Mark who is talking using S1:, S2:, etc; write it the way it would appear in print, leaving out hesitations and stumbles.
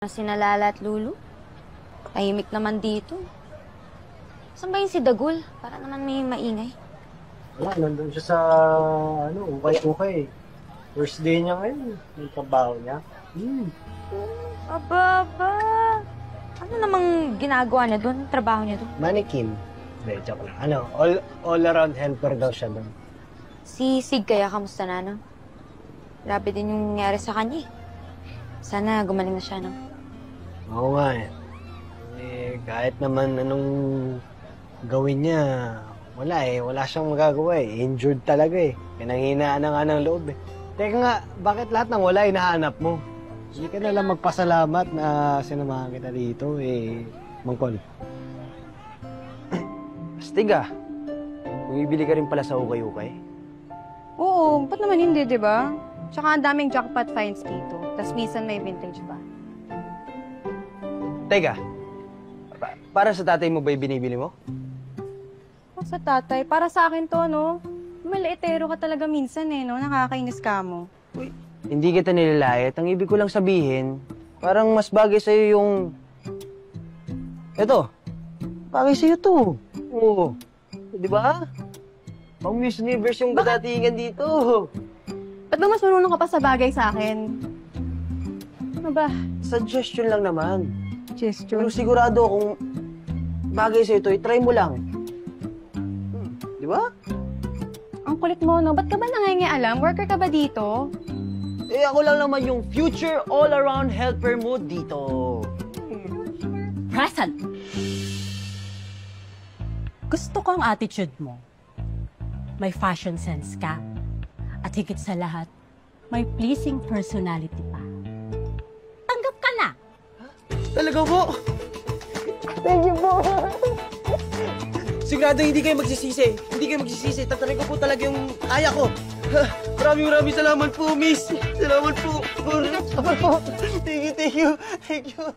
S1: Sina Lala at Lulu. Tahimik naman dito. Saan ba yung si Dagul? Para naman may maingay.
S2: Wala, nandun siya sa, ukay-ukay. First day niya ngayon. Yung trabaho niya.
S1: Aba. Ano namang ginagawa niya doon? Trabaho niya doon?
S2: Mannequin. Hindi, joke lang. All-around helper daw siya doon.
S1: Si Sig kaya kamusta na, no? Grabe din yung nangyari sa kanya, eh. Sana gumaling na siya, no?
S2: Oo nga eh. Kahit naman anong gawin niya, wala eh. Wala siyang magagawa eh. Injured talaga eh. Pinanghinaan na nga ng loob eh. Teka nga, bakit lahat ng wala hinahanap mo? Hindi ka na lang magpasalamat na sinamahan kita dito eh. Mangkol.
S3: Astig ah. Bumibili ka rin pala sa ukay-ukay.
S4: Oo, ba't naman hindi, di ba? Tsaka ang daming jackpot finds dito. Tapos minsan may vintage pa.
S3: Teka, para sa tatay mo ba yung binibili mo?
S4: Oh, sa tatay, para sa akin to, no? Maliitero ka talaga minsan eh, no? Nakakainis ka mo.
S3: Uy, hindi kita nilalait. Ang ibig ko lang sabihin, parang mas bagay sa'yo yung... Eto, bagay sa'yo to. Oo. Di ba? Pang Miss Universe yung kadatingan dito.
S4: Ba't ba mas marunong ka pa sa bagay sa akin? Ano ba?
S3: Suggestion lang naman.
S4: Gesture.
S3: Pero sigurado kung bagay sa'yo to, i-try mo lang. Di ba?
S4: Ang kulit mo, no? Ba't ka ba nangingialam? Worker ka ba dito?
S3: Eh, ako lang naman yung future all-around helper mo dito.
S5: Present. Gusto ko ang attitude mo. May fashion sense ka. At higit sa lahat, may pleasing personality pa. Tanggap ka na!
S3: Talaga po?
S2: Thank you po!
S3: Sigurado hindi kayo magsisisi. Hindi kayo magsisisi. Tataray ko po talaga yung kaya ko. Maraming salamat po, miss. Salamat po. Salamat po. Thank you.